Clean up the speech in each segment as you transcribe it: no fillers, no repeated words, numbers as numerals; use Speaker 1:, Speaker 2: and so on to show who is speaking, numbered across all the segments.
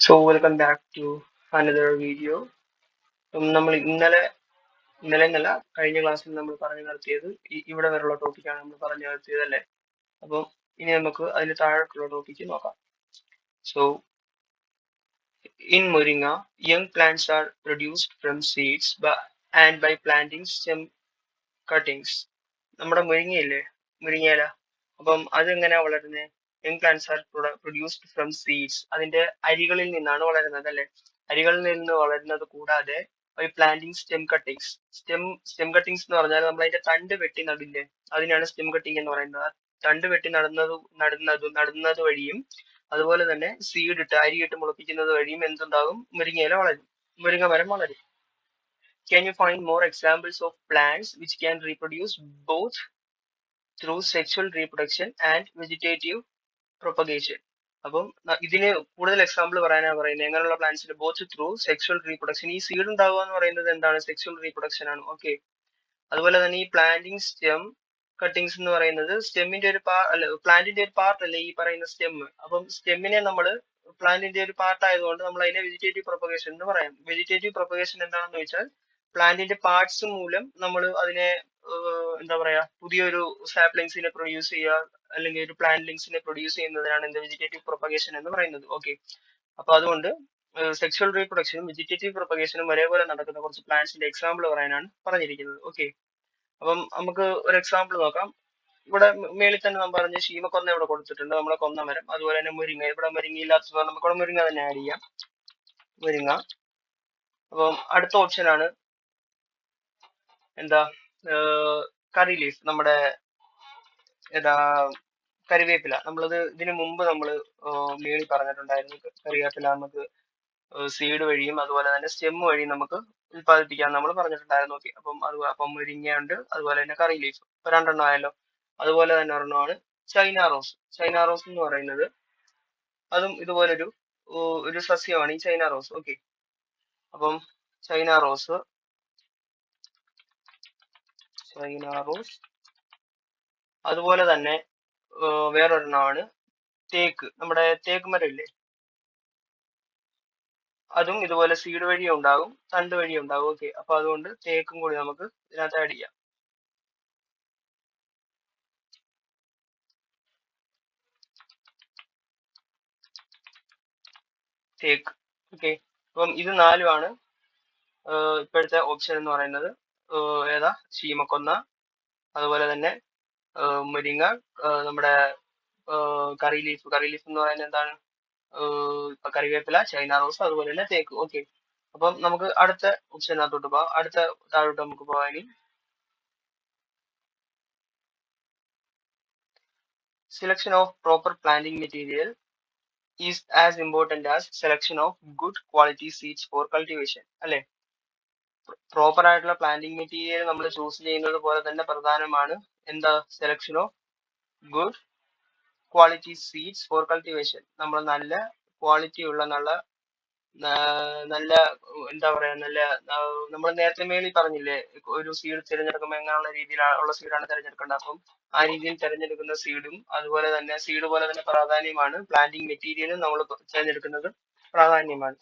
Speaker 1: Welcome back to another video. നമ്മൾ ഇന്നലെ എന്നല്ല കഴിഞ്ഞ ക്ലാസ്സിൽ നമ്മൾ പറഞ്ഞു നിർത്തിയത് ഇവിടെ വരെയുള്ള ടോപ്പിക്കാണ് നമ്മൾ പറഞ്ഞു നിർത്തിയത് അല്ലേ? അപ്പം ഇനി നമുക്ക് അതിന് താഴേക്കുള്ള ടോപ്പിക്ക് നോക്കാം. So in Moringa, young plants are produced from seeds and by planting stem cuttings. നമ്മുടെ മുരിങ്ങയില്ലേ, മുരിങ്ങയില, അപ്പം അതെങ്ങനെയാ വളരുന്നത്? Young plants are produced from seeds, അതിന്റെ അരികളിൽ നിന്നാണ് വളരുന്നത് അല്ലെ? അരികളിൽ നിന്ന് വളരുന്നത് കൂടാതെ by planting stem cuttings. Stem cuttings എന്ന് പറഞ്ഞാൽ നമ്മൾ അതിന്റെ തണ്ട് വെട്ടി നടില്ലേ, അതിനാണ് സ്റ്റെം കട്ടിങ് എന്ന് പറയുന്നത്. തണ്ട് വെട്ടി നടുന്നത് വഴിയും അതുപോലെ തന്നെ സീഡ് ഇട്ട് അരിയിട്ട് മുളപ്പിക്കുന്നത് വഴിയും എന്തുണ്ടാകും? മുരിങ്ങയില വളരും, മുരിങ്ങ മരം വളരും. Can you find more examples of plants which can reproduce both through sexual reproduction and vegetative propagation? അപ്പം ഇതിന് കൂടുതൽ എക്സാമ്പിൾ പറയാനാണ് പറയുന്നത്. എങ്ങനെയുള്ള പ്ലാന്റ്സിൽ ബോത്ത് ത്രൂ സെക്ഷൽ റീപ്രൊഡക്ഷൻ, ഈ സീഡ് ഉണ്ടാവുക എന്ന് പറയുന്നത് എന്താണ്? സെക്ഷൽ റീപ്രൊഡക്ഷൻ ആണ്. ഓക്കെ, അതുപോലെ തന്നെ ഈ പ്ലാന്റിങ് സ്റ്റെം കട്ടിങ്സ് എന്ന് പറയുന്നത് സ്റ്റെമ്മിന്റെ ഒരു പ്ലാന്റിന്റെ ഒരു പാർട്ട് അല്ലേ ഈ പറയുന്ന സ്റ്റെം. അപ്പം സ്റ്റെമ്മിനെ നമ്മൾ പ്ലാന്റിന്റെ ഒരു പാർട്ട് ആയതുകൊണ്ട് നമ്മൾ അതിനെ വെജിറ്റേറ്റീവ് പ്രൊപ്പഗേഷൻ എന്ന് പറയാം. വെജിറ്റേറ്റീവ് പ്രൊപ്പഗേഷൻ എന്താണെന്ന് വെച്ചാൽ പ്ലാന്റിന്റെ പാർട്സ് മൂലം നമ്മൾ അതിനെ എന്താ പറയാ, പുതിയൊരു സാപ്ലിങ്സിനെ പ്രൊഡ്യൂസ് ചെയ്യുക അല്ലെങ്കിൽ ഒരു പ്ലാന്റ്ലിങ്സിനെ പ്രൊഡ്യൂസ് ചെയ്യുന്നതിനാണ് എന്ത് വെജിറ്റേറ്റീവ് പ്രൊപ്പഗേഷൻ എന്ന് പറയുന്നത്. ഓക്കെ, അപ്പൊ അതുകൊണ്ട് സെക്ഷൽ റീപ്രൊഡക്ഷനും വെജിറ്റേറ്റീവ് പ്രൊപ്പഗേഷനും ഒരേപോലെ നടക്കുന്ന കുറച്ച് പ്ലാന്റ്സിന്റെ എക്സാമ്പിൾ പറയാനാണ് പറഞ്ഞിരിക്കുന്നത്. ഓക്കെ, അപ്പം നമുക്ക് ഒരു എക്സാമ്പിൾ നോക്കാം. ഇവിടെ മേളിൽ തന്നെ നമ്മൾ പറഞ്ഞ ശീമക്കൊന്ന ഇവിടെ കൊടുത്തിട്ടുണ്ട്, നമ്മളെ കൊന്നമരം. അതുപോലെ തന്നെ മുരിങ്ങ, ഇവിടെ മുരിങ്ങ ഇല്ലാത്തത് നമുക്കിവിടെ മുരിങ്ങ തന്നെ ആഡ് ചെയ്യാം, മുരിങ്ങ. അപ്പം അടുത്ത ഓപ്ഷൻ ആണ് എന്താ? കറി ലീഫ്, നമ്മുടെ ഏതാ, കറിവേപ്പില. നമ്മളത് ഇതിനു മുമ്പ് നമ്മൾ മേളിൽ പറഞ്ഞിട്ടുണ്ടായിരുന്നു. കറിവേപ്പില നമുക്ക് സീഡ് വഴിയും അതുപോലെ തന്നെ സ്റ്റെം വഴിയും നമുക്ക് ഉത്പാദിപ്പിക്കാൻ നമ്മൾ പറഞ്ഞിട്ടുണ്ടായിരുന്നു. ഓക്കെ, അപ്പം മുരിങ്ങയുണ്ട്, അതുപോലെ തന്നെ കറി ലീഫ്, ഇപ്പൊ രണ്ടെണ്ണം ആയല്ലോ. അതുപോലെ തന്നെ ഒരെണ്ണമാണ് ചൈന റോസ്. ചൈന റോസ് എന്ന് പറയുന്നത് അതും ഇതുപോലൊരു ഒരു സസ്യമാണ് ഈ ചൈന റോസ്. ഓക്കെ, അപ്പം ചൈന റോസ് അതുപോലെ തന്നെ വേറൊരെണ്ണമാണ് തേക്ക്. നമ്മുടെ തേക്ക് മരം ഇല്ലേ, അതും ഇതുപോലെ സീഡ് വഴി ഉണ്ടാകും, തണ്ട് വഴി ഉണ്ടാകും. ഓക്കെ, അപ്പൊ അതുകൊണ്ട് തേക്കും കൂടി നമുക്ക് ഇതിനകത്ത് ആഡ് ചെയ്യാം. തേക്ക്. ഓക്കെ, അപ്പം ഇത് നാലുമാണ് ഇപ്പോഴത്തെ ഓപ്ഷൻ എന്ന് പറയുന്നത്. ഏതാ? ശീമക്കൊന്ന, അതുപോലെ തന്നെ മുരിങ്ങ, നമ്മുടെ കറി ലീഫ് എന്ന് പറയുന്നത് എന്താണ്? ഇപ്പൊ കറിവേപ്പില, ചൈന റോസ്, അതുപോലെ തന്നെ തേക്ക്. ഓക്കെ, അപ്പം നമുക്ക് അടുത്ത ഓപ്ഷനകത്തോട്ട് പോവാം. അടുത്ത താഴോട്ട് നമുക്ക് പോവാനി. Selection of proper planting material is as important as selection of good quality seeds for cultivation. അല്ലെ? പ്രോപ്പർ ആയിട്ടുള്ള പ്ലാന്റിംഗ് മെറ്റീരിയൽ നമ്മൾ ചൂസ് ചെയ്യുന്നത് പോലെ തന്നെ പ്രധാനമാണ് എന്താ? Selection of good quality seeds four cultivation. നമ്മൾ നല്ല ക്വാളിറ്റി ഉള്ള നല്ല എന്താ പറയാ, നല്ല നമ്മൾ നേരത്തെ മേളിൽ പറഞ്ഞില്ലേ, ഒരു സീഡ് തിരഞ്ഞെടുക്കുമ്പോൾ എങ്ങനെയുള്ള രീതിയിലുള്ള സീഡാണ് തിരഞ്ഞെടുക്കേണ്ടത്. അപ്പം ആ രീതിയിൽ തിരഞ്ഞെടുക്കുന്ന സീഡും അതുപോലെ തന്നെ സീഡ് പോലെ തന്നെ പ്രാധാന്യമാണ് പ്ലാന്റിംഗ് മെറ്റീരിയലും നമ്മൾ തിരഞ്ഞെടുക്കുന്നത് പ്രാധാന്യമാണ്.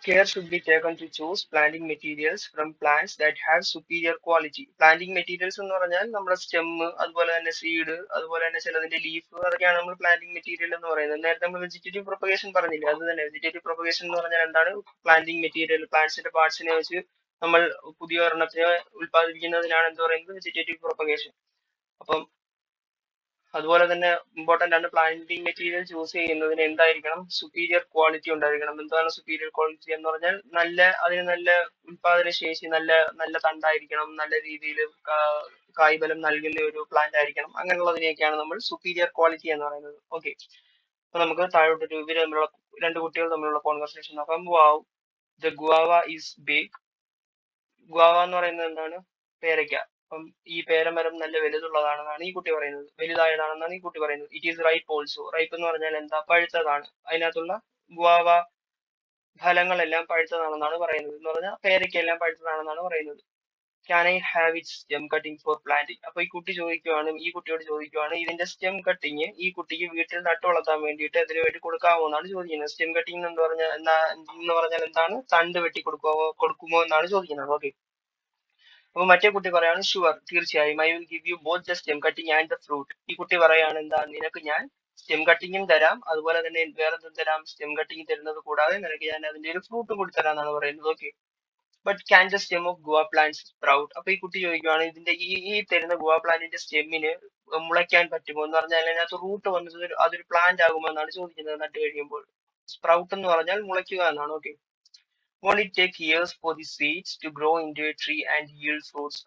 Speaker 1: Care should be taken to choose planting materials from plants that have superior quality. Planting materials എന്ന് പറഞ്ഞാൽ നമ്മുടെ സ്റ്റെം, അതുപോലെ തന്നെ സീഡ്, അതുപോലെ തന്നെ ചിലതിന്റെ ലീഫ്, അതൊക്കെയാണ് നമ്മൾ പ്ലാന്റിംഗ് മെറ്റീരിയൽ എന്ന് പറയുന്നത്. നേരത്തെ നമ്മൾ വെജിറ്റേറ്റീവ് പ്രൊപ്പഗേഷൻ പറഞ്ഞില്ലേ, അത് തന്നെ. വെജിറ്റേറ്റീവ് പ്രൊപ്പഗേഷൻ എന്ന് പറഞ്ഞാൽ എന്താണ്? പ്ലാന്റിംഗ് മെറ്റീരിയൽ, പ്ലാന്റ്സിന്റെ പാർട്സിനെ വെച്ച് നമ്മൾ പുതിയ ഒരെണ്ണത്തിനെ ഉത്പാദിപ്പിക്കുന്നതിനാണ് എന്ത് പറയുന്നത്? Vegetative propagation. അപ്പം അതുപോലെ തന്നെ ഇമ്പോർട്ടന്റ് ആണ് പ്ലാന്റിംഗ് മെറ്റീരിയൽ ചൂസ് ചെയ്യുന്നതിന് എന്തായിരിക്കണം? സുപ്പീരിയർ ക്വാളിറ്റി ഉണ്ടായിരിക്കണം. എന്താണ് സുപ്പീരിയർ ക്വാളിറ്റി എന്ന് പറഞ്ഞാൽ അതിന് നല്ല ഉത്പാദന ശേഷി, നല്ല തണ്ടായിരിക്കണം, നല്ല രീതിയിൽ കായ്ഫലം നൽകുന്ന ഒരു പ്ലാന്റ് ആയിരിക്കണം. അങ്ങനെയുള്ളതിനെയൊക്കെയാണ് നമ്മൾ സുപ്പീരിയർ ക്വാളിറ്റി എന്ന് പറയുന്നത്. ഓക്കെ, അപ്പൊ നമുക്ക് താഴോട്ടൊരു ഇവര് തമ്മിലുള്ള രണ്ട് കുട്ടികൾ തമ്മിലുള്ള കോൺവെർസേഷൻ നോക്കാം. Wow, the guava is big. Guava എന്ന് പറയുന്നത് എന്താണ്? പേരയ്ക്ക. അപ്പം ഈ പേരമരം നല്ല വലുതുള്ളതാണെന്നാണ് ഈ കുട്ടി പറയുന്നത്, വലുതായതാണെന്നാണ് ഈ കുട്ടി പറയുന്നത്. It is ripe also. Ripe എന്ന് പറഞ്ഞാൽ എന്താ? പഴുത്തതാണ്. അതിനകത്തുള്ള ഗുവാവ ഫലങ്ങളെല്ലാം പഴുത്തതാണെന്നാണ് പറയുന്നത്. എന്ന് പറഞ്ഞാൽ പേരയ്ക്കെല്ലാം പഴുത്തതാണെന്നാണ് പറയുന്നത്. Can I have its stem cutting for planting? അപ്പൊ ഈ കുട്ടിയോട് ചോദിക്കുവാണ് ഇതിന്റെ സ്റ്റെം കട്ടിങ് ഈ കുട്ടിക്ക് വീട്ടിൽ നട്ടു വളർത്താൻ വേണ്ടിയിട്ട് ഇതിനു വേണ്ടി കൊടുക്കാമോ എന്നാണ് ചോദിക്കുന്നത്. സ്റ്റെം കട്ടിങ് എന്ന് പറഞ്ഞാൽ എന്താണ്? തണ്ട് വെട്ടി കൊടുക്കുമോ എന്നാണ് ചോദിക്കുന്നത്. ഓക്കെ. അപ്പൊ മറ്റേ കുട്ടി പറയാണ് ഷുവർ, തീർച്ചയായും, I will give you both the stem cutting and the fruit. ഈ കുട്ടി പറയാണ് എന്താ, നിനക്ക് ഞാൻ സ്റ്റെം കട്ടിങ്ങും തരാം, അതുപോലെ തന്നെ വേറെ എന്തും തരാം, സ്റ്റെം കട്ടിങ് തരുന്നത് കൂടാതെ നിനക്ക് ഞാൻ അതിന്റെ ഒരു ഫ്രൂട്ടും കൂടി തരാന്നാണ് പറയുന്നത്. Okay. But can the stem of guava plants sprout? അപ്പൊ ഈ കുട്ടി ചോദിക്കുവാണ് ഇതിന്റെ ഈ തരുന്ന ഗുവ പ്ലാന്റിന്റെ സ്റ്റെമ്മിന് മുളയ്ക്കാൻ പറ്റുമോ എന്ന് പറഞ്ഞാൽ അതിനകത്ത് റൂട്ട് വന്നത് അതൊരു പ്ലാന്റ് ആകുമോ എന്നാണ് ചോദിക്കുന്നത് നട്ട് കഴിയുമ്പോൾ. സ്പ്രൗട്ട് എന്ന് പറഞ്ഞാൽ മുളയ്ക്കുക എന്നാണ്. Okay. Won't it take years for the seeds to grow into a tree and yield fruits?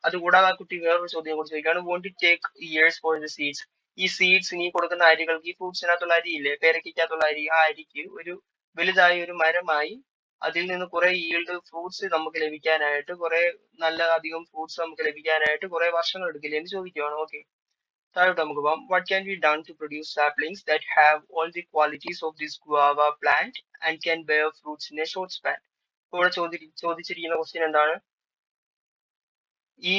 Speaker 1: അതുകൂടാതെ ആ കുട്ടി വേറൊരു ചോദ്യം കൂടി ചോദിക്കുകയാണ്. Won't it take years for the seeds? ഈ സീഡ്സ് നീ കൊടുക്കുന്ന അരികൾക്ക്, ഈ ഫ്രൂട്ട്സിനകത്തുള്ള അരിയില്ലേ, പേരയ്ക്കകത്തുള്ള അരി, ആ അരിക്ക് ഒരു വലുതായി ഒരു മരമായി അതിൽ നിന്ന് കുറെ ഈൽഡ് ഫ്രൂട്ട്സ് നമുക്ക് ലഭിക്കാനായിട്ട്, കുറെ നല്ല അധികം ഫ്രൂട്ട്സ് നമുക്ക് ലഭിക്കാനായിട്ട് കുറെ വർഷങ്ങൾ എടുക്കില്ലേ എന്ന് ചോദിക്കുവാണ്. ഓക്കെ. താഴോട്ട് നമുക്ക് പോകാം. What can be done to produce saplings that have all the qualities of this guava plant and can bear fruits in a short span? ഇവിടെ ചോദിച്ചിരിക്കുന്ന ക്വസ്റ്റ്യൻ എന്താണ്? ഈ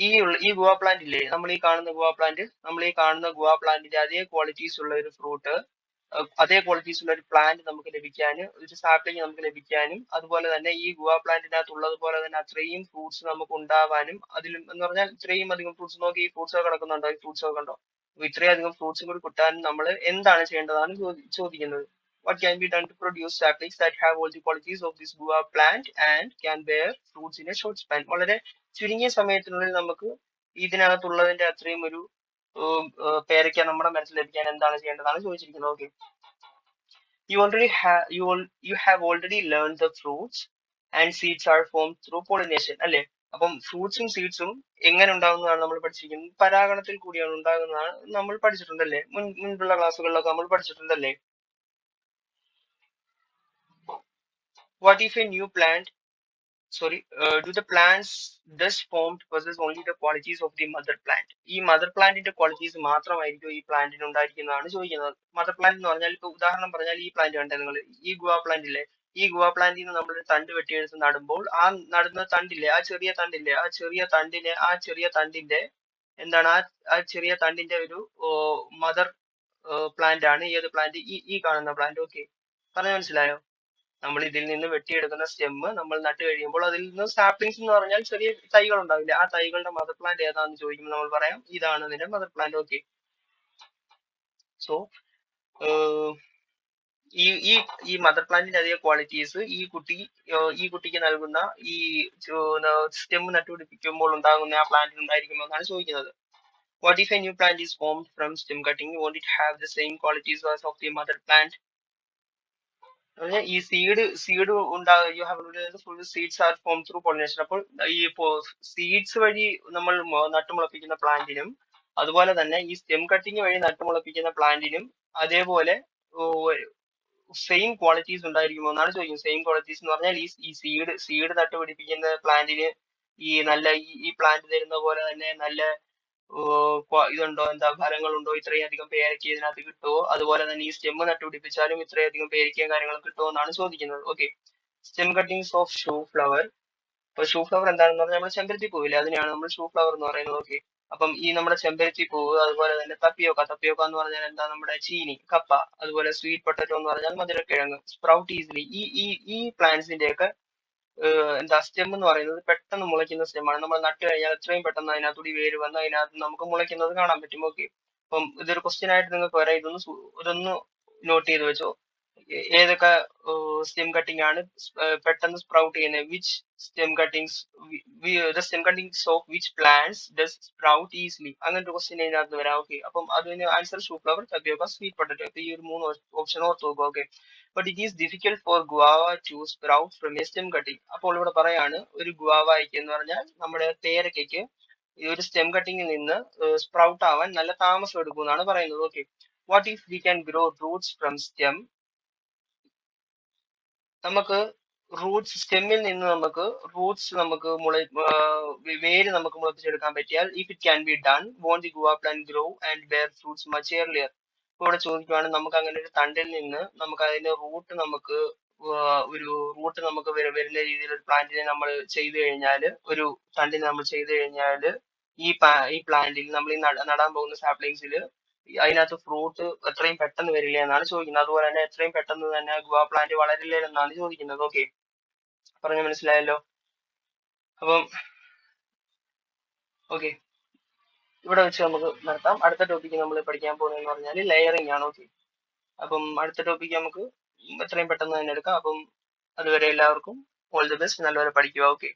Speaker 1: ഈ ഗുവ പ്ലാന്റ് ഇല്ലേ, നമ്മൾ ഈ കാണുന്ന ഗുവ പ്ലാന്റിന്റെ അതേ ക്വാളിറ്റീസ് ഉള്ള ഒരു ഫ്രൂട്ട്, അതേ ക്വാളിറ്റീസ് ഉള്ള ഒരു പ്ലാന്റ് നമുക്ക് ലഭിക്കാനും, ഒരു സാപ്ലിംഗ് നമുക്ക് ലഭിക്കാനും, അതുപോലെ തന്നെ ഈ ഗുവ പ്ലാന്റിനകത്ത് ഉള്ളതുപോലെ തന്നെ അത്രയും ഫ്രൂട്ട്സ് നമുക്ക് ഉണ്ടാവാനും, അതിലും എന്ന് പറഞ്ഞാൽ ഇത്രയും അധികം ഫ്രൂട്ട്സ്, നോക്കി ഈ ഫ്രൂട്ട്സ് ഒക്കെ കിടക്കുന്നുണ്ടോ, ഈ ഫ്രൂട്ട്സ് ഒക്കെ കണ്ടോ, അപ്പൊ ഇത്രയും അധികം ഫ്രൂട്ട്സും കൂടി കിട്ടാനും നമ്മൾ എന്താണ് ചെയ്യേണ്ടതാണ് ചോദിക്കുന്നത്. What can be done to produce saplings that have all the qualities of this guava plant and can bear fruits in a short span? വളരെ ചുരുങ്ങിയ സമയത്തിനുള്ളിൽ നമുക്ക് ഇതിനകത്തുള്ളതിന്റെ അത്രയും ഒരു പേരയ്ക്ക നമ്മുടെ മനസ്സിൽ ലഭിക്കാൻ എന്താണ് ചെയ്യേണ്ടതാണ് ചോദിച്ചിരിക്കുന്നത്. Okay. You have already learned the fruits and seeds are formed through pollination. അല്ലെ? അപ്പം ഫ്രൂട്ട്സും സീഡ്സും എങ്ങനെ ഉണ്ടാകുന്നതാണ് നമ്മൾ പഠിച്ചിരിക്കുന്നത്? പരാഗണത്തിൽ കൂടിയാണ് ഉണ്ടാകുന്നതാണ് നമ്മൾ പഠിച്ചിട്ടുണ്ടല്ലേ, മുൻപുള്ള ക്ലാസ്സുകളിലൊക്കെ നമ്മൾ പഠിച്ചിട്ടുണ്ടല്ലേ. What if a new plant do the plants thus formed possess only the qualities of the mother plant? ഈ മദർ പ്ലാന്റിന്റെ ക്വാളിറ്റീസ് മാത്രമായിരിക്കും ഈ പ്ലാന്റിന് ഉണ്ടായിരിക്കുന്നതാണ് ചോദിക്കുന്നത്. മദർ പ്ലാന്റ് എന്ന് പറഞ്ഞാൽ ഇപ്പൊ ഉദാഹരണം പറഞ്ഞാൽ ഈ പ്ലാന്റ് കണ്ടേ നിങ്ങൾ, ഈ ഗുവ പ്ലാന്റ് ഇല്ലേ, ഈ ഗുവ പ്ലാന്റിൽ നിന്ന് നമ്മൾ തണ്ട് വെട്ടിയെടുത്ത് നടുമ്പോൾ ആ നടുന്ന തണ്ടില്ലേ, ആ ചെറിയ തണ്ടിന്റെ എന്താണ്, ആ ചെറിയ തണ്ടിന്റെ ഒരു മദർ പ്ലാന്റ് ആണ് ഏത് പ്ലാന്റ്? ഈ കാണുന്ന പ്ലാന്റ്. ഓക്കെ. പറഞ്ഞ മനസ്സിലായോ? നമ്മൾ ഇതിൽ നിന്ന് വെട്ടിയെടുക്കുന്ന സ്റ്റെമ്മ് നമ്മൾ നട്ട് കഴിയുമ്പോൾ അതിൽ നിന്ന് സാപ്ലിങ്സ് എന്ന് പറഞ്ഞാൽ ചെറിയ തൈകൾ ഉണ്ടാവില്ല, ആ തൈകളുടെ മദർ പ്ലാന്റ് ഏതാണെന്ന് ചോദിക്കുമ്പോൾ നമ്മൾ പറയാം ഇതാണ് അതിന്റെ മദർ പ്ലാന്റ്. ഓക്കെ. സോ ഈ മദർ പ്ലാന്റിന്റെ അതേ ക്വാളിറ്റീസ് ഈ കുട്ടിക്ക് നൽകുന്ന ഈ സ്റ്റെമ്മ് നട്ടുപിടിപ്പിക്കുമ്പോൾ ഉണ്ടാകുന്ന ആ പ്ലാന്റിന് ഉണ്ടായിരിക്കുമോ എന്നാണ് ചോദിക്കുന്നത്. What if a new plant is formed from stem cutting? Won't it have the same qualities as of the mother plant? ഈ സീഡ് ഉണ്ടാകും, seeds are form through pollination. അപ്പോൾ ഈ സീഡ്സ് വഴി നമ്മൾ നട്ടുമുളപ്പിക്കുന്ന പ്ലാന്റിനും അതുപോലെ തന്നെ ഈ സ്റ്റെം കട്ടിങ് വഴി നട്ടുമുളപ്പിക്കുന്ന പ്ലാന്റിനും അതേപോലെ സെയിം ക്വാളിറ്റീസ് ഉണ്ടായിരിക്കുമോ എന്നാണ് ചോദിക്കുന്നത്. സെയിം ക്വാളിറ്റീസ് എന്ന് പറഞ്ഞാൽ ഈ സീഡ് നട്ടുപിടിപ്പിക്കുന്ന പ്ലാന്റിന് ഈ പ്ലാന്റ് തരുന്ന പോലെ തന്നെ നല്ല ഇതുണ്ടോ, എന്താ ഫലങ്ങളുണ്ടോ, ഇത്രയും അധികം പേരയ്ക്ക ഇതിനകത്ത് കിട്ടുമോ, അതുപോലെ തന്നെ ഈ സ്റ്റെമ്മ് നട്ടുപിടിപ്പിച്ചാലും ഇത്രയധികം പേരയ്ക്കയും കാര്യങ്ങളും കിട്ടുമോ എന്നാണ് ചോദിക്കുന്നത്. Okay. Stem cuttings of shoe flower. അപ്പൊ ഷൂ ഫ്ലവർ എന്താണെന്ന് പറഞ്ഞാൽ നമ്മൾ ചെമ്പരത്തി പൂവില്ലേ, അതിനെയാണ് നമ്മൾ ഷൂ ഫ്ലവർ എന്ന് പറയുന്നത്. ഓക്കെ. അപ്പം ഈ നമ്മുടെ ചെമ്പരത്തി പൂവ്, അതുപോലെ തന്നെ തപ്പിയോക്ക എന്ന് പറഞ്ഞാൽ എന്താ, നമ്മുടെ ചീനി, കപ്പ, അതുപോലെ സ്വീറ്റ് പൊട്ടറ്റോ എന്ന് പറഞ്ഞാൽ മധുരക്കിഴങ്ങ്, സ്പ്രൗട്ട് ഈസിലി. ഈ പ്ലാന്റ്സിന്റെ ഒക്കെ എന്താ സ്റ്റെം എന്ന് പറയുന്നത് പെട്ടെന്ന് മുളയ്ക്കുന്ന സ്റ്റെമ്മാണ്. നമ്മൾ നട്ട് കഴിഞ്ഞാൽ എത്രയും പെട്ടെന്ന് അതിനകത്തൂടി വേര് വന്ന് അതിനകത്ത് നമുക്ക് മുളയ്ക്കുന്നത് കാണാൻ പറ്റും. ഓക്കെ. അപ്പം ഇതൊരു ക്വസ്റ്റ്യൻ ആയിട്ട് നിങ്ങൾക്ക് വരാം, ഇതൊന്ന് നോട്ട് ചെയ്ത് വെച്ചോ. ഏതൊക്കെ സ്റ്റെം കട്ടിംഗ് ആണ് പെട്ടെന്ന് സ്പ്രൗട്ട് ചെയ്യുന്നത്? Which stem cuttings the stem cuttings of which plants does sprout easily? അങ്ങനത്തെ ക്വസ്റ്റ്യൻ ഇതിനകത്ത് വരാം. ഓക്കെ. അപ്പം അതിന് answer shoe flower, tapioca, sweet potato. ഈ ഒരു 3 ഓപ്ഷൻ ഓർത്ത് നോക്കുക. Okay. But it is difficult for guava to sprout from a stem cutting. അപ്പോൾ ഇവിടെ പറയാണ് ഒരു ഗുവാവയ്ക്ക് എന്ന് പറഞ്ഞാൽ നമ്മുടെ പേരയ്ക്കയ്ക്ക് ഈ ഒരു സ്റ്റെം കട്ടിങ്ങിൽ നിന്ന് സ്പ്രൗട്ട് ആവാൻ നല്ല താമസം എടുക്കും എന്നാണ് പറയുന്നത്. Okay. What if we can grow roots from stem? നമുക്ക് സ്റ്റെമ്മിൽ നിന്ന് നമുക്ക് വേര് നമുക്ക് മുളപ്പിച്ചെടുക്കാൻ പറ്റിയാൽ, if it can be done, won't the guava plant grow and bear fruits much earlier? ഇവിടെ ചോദിക്കുവാണ് നമുക്ക് അങ്ങനെ ഒരു തണ്ടിൽ നിന്ന് നമുക്ക് അതിന്റെ റൂട്ട് നമുക്ക് ഒരു റൂട്ട് നമുക്ക് വരുന്ന രീതിയിൽ ഒരു പ്ലാന്റിനെ നമ്മൾ ചെയ്തു കഴിഞ്ഞാൽ, ഒരു തണ്ടിനെ നമ്മൾ ചെയ്തു കഴിഞ്ഞാൽ ഈ പ്ലാന്റിൽ നമ്മൾ ഈ നടാൻ പോകുന്ന സാപ്ലിങ്സിൽ അതിനകത്ത് ഫ്രൂട്ട് എത്രയും പെട്ടെന്ന് വരില്ല എന്നാണ് ചോദിക്കുന്നത്. അതുപോലെ തന്നെ എത്രയും പെട്ടെന്ന് തന്നെ ഗുവാ പ്ലാന്റ് വളരില്ല എന്നാണ് ചോദിക്കുന്നത്. ഓക്കെ, പറഞ്ഞ മനസ്സിലായല്ലോ. അപ്പം ഓക്കെ, ഇവിടെ വെച്ച് നമുക്ക് നിർത്താം. അടുത്ത ടോപ്പിക്ക് നമ്മൾ പഠിക്കാൻ പോകുന്നതെന്ന് പറഞ്ഞാൽ ലെയറിംഗ് ആണ്. ഓക്കെ, അപ്പം അടുത്ത ടോപ്പിക്ക് നമുക്ക് എത്രയും പെട്ടെന്ന് തന്നെ എടുക്കാം. അപ്പം അതുവരെ എല്ലാവർക്കും ഓൾ ദി ബെസ്റ്റ്, നല്ലപോലെ പഠിക്കുക. ഓക്കെ.